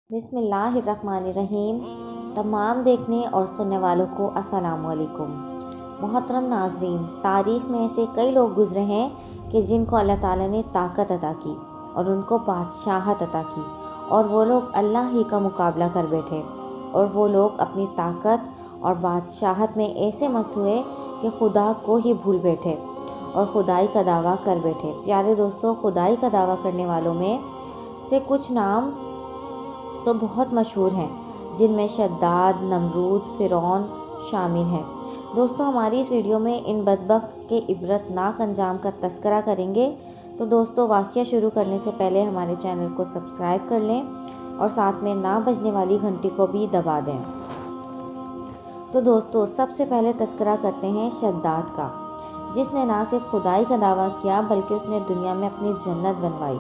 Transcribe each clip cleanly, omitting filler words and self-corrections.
بسم اللہ الرحمن الرحیم۔ تمام دیکھنے اور سننے والوں کو السلام علیکم۔ محترم ناظرین، تاریخ میں ایسے کئی لوگ گزرے ہیں کہ جن کو اللہ تعالیٰ نے طاقت عطا کی اور ان کو بادشاہت عطا کی، اور وہ لوگ اللہ ہی کا مقابلہ کر بیٹھے، اور وہ لوگ اپنی طاقت اور بادشاہت میں ایسے مست ہوئے کہ خدا کو ہی بھول بیٹھے اور خدائی کا دعویٰ کر بیٹھے۔ پیارے دوستو، خدائی کا دعویٰ کرنے والوں میں سے کچھ نام تو بہت مشہور ہیں، جن میں شداد، نمرود، فرعون شامل ہیں۔ دوستو، ہماری اس ویڈیو میں ان بدبخت کے عبرت ناک انجام کا تذکرہ کریں گے۔ تو دوستو، واقعہ شروع کرنے سے پہلے ہمارے چینل کو سبسکرائب کر لیں اور ساتھ میں نہ بجنے والی گھنٹی کو بھی دبا دیں۔ تو دوستو، سب سے پہلے تذکرہ کرتے ہیں شداد کا، جس نے نہ صرف خدائی کا دعویٰ کیا بلکہ اس نے دنیا میں اپنی جنت بنوائی۔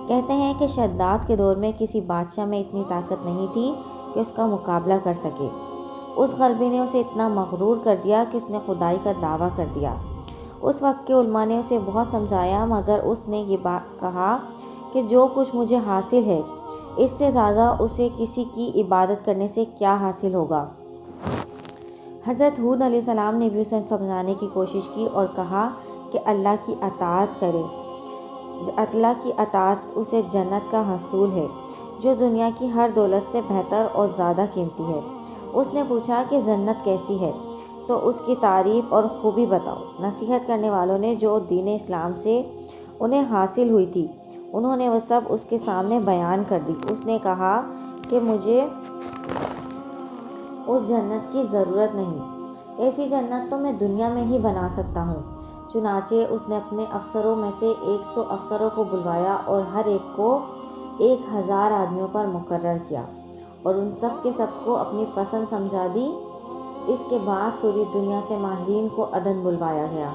کہتے ہیں کہ شداد کے دور میں کسی بادشاہ میں اتنی طاقت نہیں تھی کہ اس کا مقابلہ کر سکے۔ اس غلبی نے اسے اتنا مغرور کر دیا کہ اس نے خدائی کا دعویٰ کر دیا۔ اس وقت کے علماء نے اسے بہت سمجھایا، مگر اس نے یہ بات کہا کہ جو کچھ مجھے حاصل ہے اس سے زیادہ اسے کسی کی عبادت کرنے سے کیا حاصل ہوگا۔ حضرت ہود علیہ السلام نے بھی اسے سمجھانے کی کوشش کی اور کہا کہ اللہ کی اطاعت کرے۔ اللہ کی اطاعت اسے جنت کا حصول ہے، جو دنیا کی ہر دولت سے بہتر اور زیادہ قیمتی ہے۔ اس نے پوچھا کہ جنت کیسی ہے، تو اس کی تعریف اور خوبی بتاؤ۔ نصیحت کرنے والوں نے جو دین اسلام سے انہیں حاصل ہوئی تھی، انہوں نے وہ سب اس کے سامنے بیان کر دی۔ اس نے کہا کہ مجھے اس جنت کی ضرورت نہیں، ایسی جنت تو میں دنیا میں ہی بنا سکتا ہوں۔ چنانچہ اس نے اپنے افسروں میں سے 100 افسروں کو بلوایا اور ہر ایک کو 1000 آدمیوں پر مقرر کیا، اور ان سب کے سب کو اپنی پسند سمجھا دی۔ اس کے بعد پوری دنیا سے ماہرین کو عدن بلوایا گیا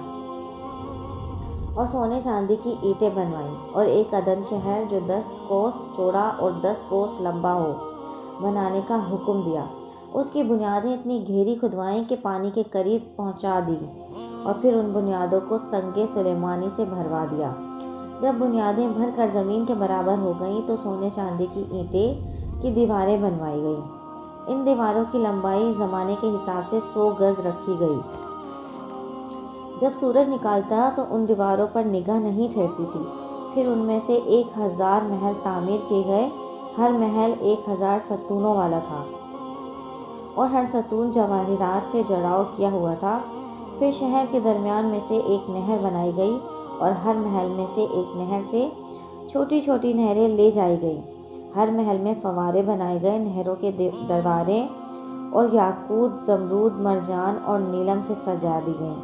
اور سونے چاندی کی اینٹیں بنوائیں، اور ایک عدن شہر جو 10 کوس چوڑا اور 10 کوس لمبا ہو بنانے کا حکم دیا۔ اس کی بنیادیں اتنی گہری کھدوائیں کہ پانی کے قریب پہنچا دی، اور پھر ان بنیادوں کو سنگ سلیمانی سے بھروا دیا۔ جب بنیادیں بھر کر زمین کے برابر ہو گئیں تو سونے چاندی کی اینٹیں کی دیواریں بنوائی گئیں۔ ان دیواروں کی لمبائی زمانے کے حساب سے 100 گز رکھی گئی۔ جب سورج نکلتا تو ان دیواروں پر نگاہ نہیں ٹھہرتی تھی۔ پھر ان میں سے 1000 محل تعمیر کیے گئے، ہر محل 1000 ستونوں والا تھا، اور ہر ستون جواہرات سے جڑاؤ کیا ہوا تھا۔ پھر شہر کے درمیان میں سے ایک نہر بنائی گئی، اور ہر محل میں سے ایک نہر سے چھوٹی چھوٹی نہریں لے جائی گئیں۔ ہر محل میں فوارے بنائے گئے، نہروں کے دروازے اور یاقوت، زمرد، مرجان اور نیلم سے سجا دی گئیں۔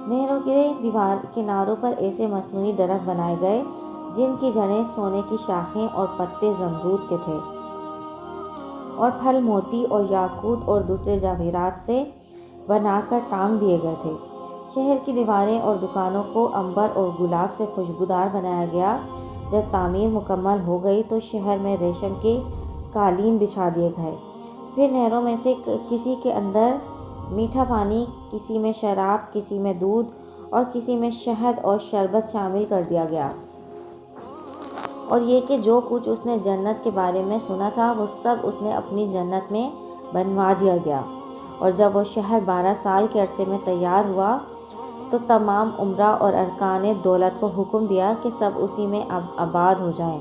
نہروں کے کناروں پر ایسے مصنوعی درخت بنائے گئے جن کی جڑیں سونے کی شاخیں اور پتے زمرد کے تھے، اور پھل موتی اور یاقوت اور دوسرے جواہرات سے بنا کر ٹانگ دیے گئے تھے۔ شہر کی دیواریں اور دکانوں کو عنبر اور گلاب سے خوشبودار بنایا گیا۔ جب تعمیر مکمل ہو گئی تو شہر میں ریشم کے قالین بچھا دیے گئے۔ پھر نہروں میں سے کسی کے اندر میٹھا پانی، کسی میں شراب، کسی میں دودھ اور کسی میں شہد اور شربت شامل کر دیا گیا، اور یہ کہ جو کچھ اس نے جنت کے بارے میں سنا تھا وہ سب اس نے اپنی جنت میں بنوا دیا گیا۔ اور جب وہ شہر 12 سال کے عرصے میں تیار ہوا تو تمام امراء اور ارکان دولت کو حکم دیا کہ سب اسی میں آباد ہو جائیں۔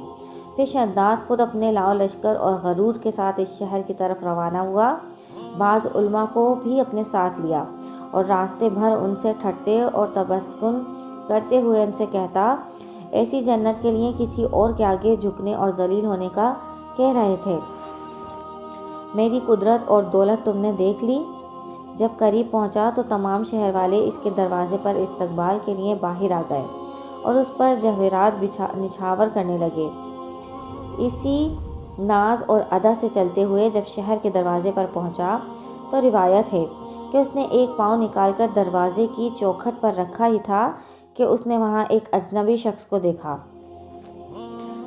پھر شداد خود اپنے لاؤ لشکر اور غرور کے ساتھ اس شہر کی طرف روانہ ہوا۔ بعض علماء کو بھی اپنے ساتھ لیا، اور راستے بھر ان سے ٹھٹے اور تبسکن کرتے ہوئے ان سے کہتا، ایسی جنت کے لیے کسی اور کے آگے جھکنے اور ذلیل ہونے کا کہہ رہے تھے؟ میری قدرت اور دولت تم نے دیکھ لی۔ جب قریب پہنچا تو تمام شہر والے اس کے دروازے پر استقبال کے لیے باہر آ گئے اور اس پر جواہرات نچھاور کرنے لگے۔ اسی ناز اور ادا سے چلتے ہوئے جب شہر کے دروازے پر پہنچا تو روایت ہے کہ اس نے ایک پاؤں نکال کر دروازے کی چوکھٹ پر رکھا ہی تھا کہ اس نے وہاں ایک اجنبی شخص کو دیکھا۔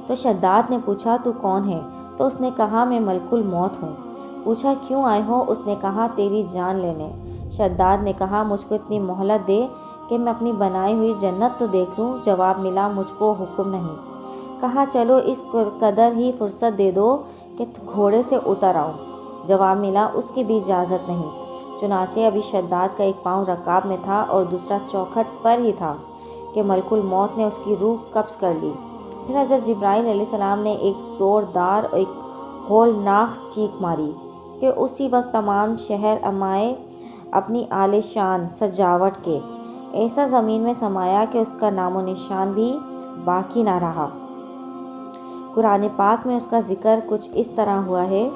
تو شداد نے پوچھا، تو کون ہے؟ تو اس نے کہا، میں ملک الموت ہوں۔ پوچھا، کیوں آئے ہو؟ اس نے کہا، تیری جان لینے۔ شداد نے کہا، مجھ کو اتنی مہلت دے کہ میں اپنی بنائی ہوئی جنت تو دیکھ لوں۔ جواب ملا، مجھ کو حکم نہیں۔ کہا، چلو اس قدر ہی فرصت دے دو کہ گھوڑے سے اتر آؤ۔ جواب ملا، اس کی بھی اجازت نہیں۔ چنانچہ ابھی شداد کا ایک پاؤں رکاب میں تھا اور دوسرا چوکھٹ پر ہی تھا کہ ملک الموت نے اس کی روح قبض کر لی۔ پھر حضرت جبرائیل علیہ السلام نے ایک زوردار اور ایک ہولناک چیخ ماری کہ اسی وقت تمام شہر امائے اپنی عالی شان سجاوٹ کے ایسا زمین میں سمایا کہ اس کا نام و نشان بھی باقی نہ رہا۔ قرآن پاک میں اس کا ذکر کچھ اس طرح ہوا ہے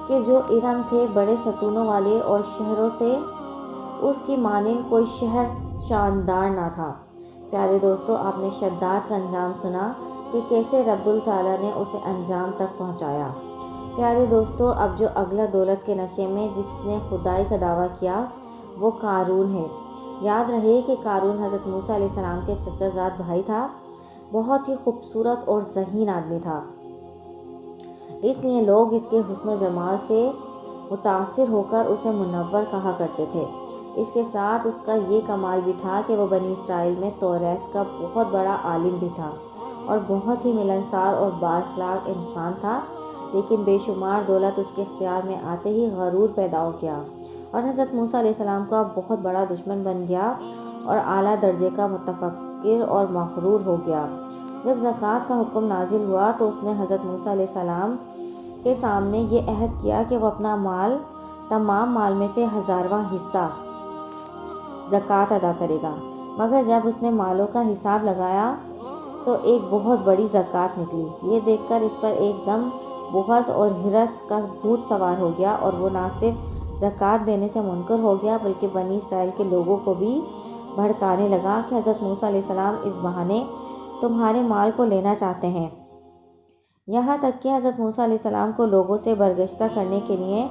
کہ جو ارم تھے بڑے ستونوں والے اور شہروں سے اس کی مانند کوئی شہر شاندار نہ تھا۔ پیارے دوستو، آپ نے شداد کا انجام سنا کہ کیسے رب تعالیٰ نے اسے انجام تک پہنچایا۔ پیارے دوستو، اب جو اگلا دولت کے نشے میں جس نے خدائی کا دعویٰ کیا وہ قارون ہے۔ یاد رہے کہ قارون حضرت موسیٰ علیہ السلام کے چچا زاد بھائی تھا۔ بہت ہی خوبصورت اور ذہین آدمی تھا، اس لیے لوگ اس کے حسن و جمال سے متاثر ہو کر اسے منور کہا کرتے تھے۔ اس کے ساتھ اس کا یہ کمال بھی تھا کہ وہ بنی اسرائیل میں توریت کا بہت بڑا عالم بھی تھا اور بہت ہی ملنسار اور بااخلاق انسان تھا، لیکن بے شمار دولت اس کے اختیار میں آتے ہی غرور پیدا ہو گیا اور حضرت موسیٰ علیہ السلام کا بہت بڑا دشمن بن گیا اور اعلیٰ درجے کا متفکر اور مغرور ہو گیا۔ جب زکوٰۃ کا حکم نازل ہوا تو اس نے حضرت موسیٰ علیہ السلام کے سامنے یہ عہد کیا کہ وہ اپنا مال تمام مال میں سے 1000واں حصہ زکوٰۃ ادا کرے گا، مگر جب اس نے مالوں کا حساب لگایا تو ایک بہت بڑی زکوٰۃ نکلی۔ یہ دیکھ کر اس پر ایک دم بغض اور ہرس کا بھوت سوار ہو گیا اور وہ نہ صرف زکوٰۃ دینے سے منکر ہو گیا بلکہ بنی اسرائیل کے لوگوں کو بھی بھڑکانے لگا کہ حضرت موسیٰ علیہ السلام اس بہانے تمہارے مال کو لینا چاہتے ہیں۔ یہاں تک کہ حضرت موسیٰ علیہ السلام کو لوگوں سے برگشتہ کرنے کے لیے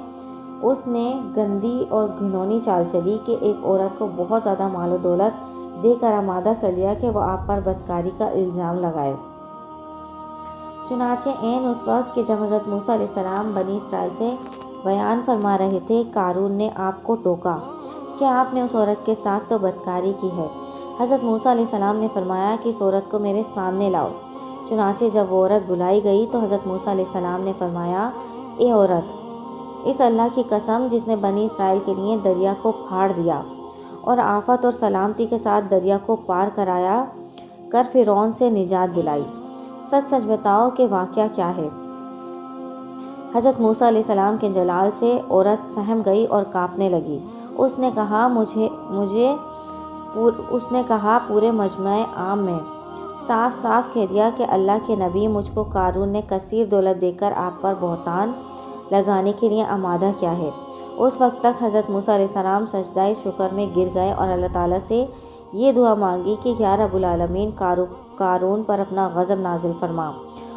اس نے گندی اور گھنونی چال چلی کہ ایک عورت کو بہت زیادہ مال و دولت دے کر آمادہ کر لیا کہ وہ آپ پر بدکاری کا الزام لگائے۔ چنانچہ عین اس وقت کہ جب حضرت موسیٰ علیہ السلام بنی اسرائیل سے بیان فرما رہے تھے، قارون نے آپ کو ٹوکا کہ آپ نے اس عورت کے ساتھ تو بدکاری کی ہے۔ حضرت موسیٰ علیہ السلام نے فرمایا کہ اس عورت کو میرے سامنے لاؤ۔ چنانچہ جب وہ عورت بلائی گئی تو حضرت موسیٰ علیہ السلام نے فرمایا، اے عورت، اس اللہ کی قسم جس نے بنی اسرائیل کے لیے دریا کو پھاڑ دیا اور آفت اور سلامتی کے ساتھ دریا کو پار کرایا کر فرعون سے نجات دلائی، سچ سچ بتاؤ کہ واقعہ کیا ہے۔ حضرت موسیٰ علیہ السلام کے جلال سے عورت سہم گئی اور کانپنے لگی۔ اس نے کہا پورے مجمع عام میں صاف صاف کہہ دیا کہ اللہ کے نبی، مجھ کو قارون نے کثیر دولت دے کر آپ پر بہتان لگانے کے لیے آمادہ کیا ہے۔ اس وقت تک حضرت موسیٰ علیہ السلام سجدہ شکر میں گر گئے اور اللہ تعالیٰ سے یہ دعا مانگی کہ یا رب العالمین، قارون پر اپنا غضب نازل فرما۔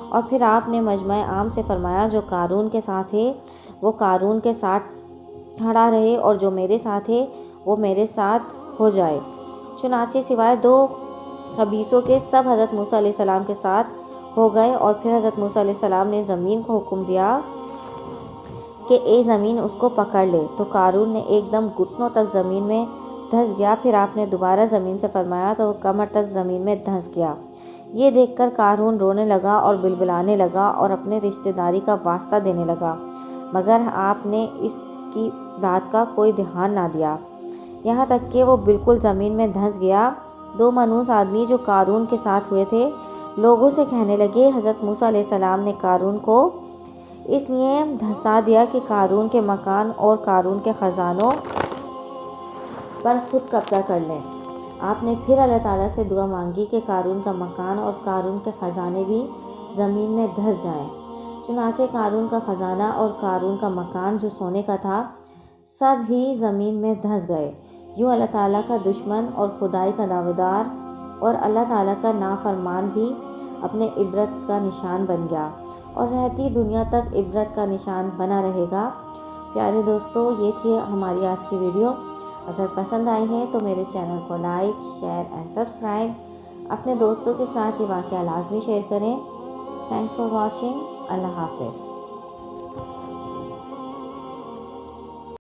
اور پھر آپ نے مجمع عام سے فرمایا، جو قارون کے ساتھ ہے وہ قارون کے ساتھ کھڑا رہے اور جو میرے ساتھ ہے وہ میرے ساتھ ہو جائے۔ چنانچہ سوائے 2 خبیثوں کے سب حضرت موسیٰ علیہ السلام کے ساتھ ہو گئے اور پھر حضرت موسیٰ علیہ السلام نے زمین کو حکم دیا کہ اے زمین اس کو پکڑ لے، تو قارون نے ایک دم گھٹنوں تک زمین میں دھنس گیا۔ پھر آپ نے دوبارہ زمین سے فرمایا تو وہ کمر تک زمین میں دھنس گیا۔ یہ دیکھ کر قارون رونے لگا اور بلبلانے لگا اور اپنے رشتہ داری کا واسطہ دینے لگا، مگر آپ نے اس کی بات کا کوئی دھیان نہ دیا، یہاں تک کہ وہ بالکل زمین میں دھنس گیا۔ 2 منحوس آدمی جو قارون کے ساتھ ہوئے تھے لوگوں سے کہنے لگے، حضرت موسیٰ علیہ السلام نے قارون کو اس لیے دھنسا دیا کہ قارون کے مکان اور قارون کے خزانوں پر خود قبضہ کر لیں۔ آپ نے پھر اللہ تعالیٰ سے دعا مانگی کہ قارون کا مکان اور قارون کے خزانے بھی زمین میں دھنس جائیں۔ چنانچہ قارون کا خزانہ اور قارون کا مکان جو سونے کا تھا سب ہی زمین میں دھنس گئے۔ یوں اللہ تعالیٰ کا دشمن اور خدائی کا دعویدار اور اللہ تعالیٰ کا نافرمان بھی اپنے عبرت کا نشان بن گیا اور رہتی دنیا تک عبرت کا نشان بنا رہے گا۔ پیارے دوستو، یہ تھی ہماری آج کی ویڈیو۔ اگر پسند آئی ہے تو میرے چینل کو لائک، شیئر اینڈ سبسکرائب۔ اپنے دوستوں کے ساتھ یہ واقعہ لازمی شیئر کریں۔ Thanks for watching. اللہ حافظ۔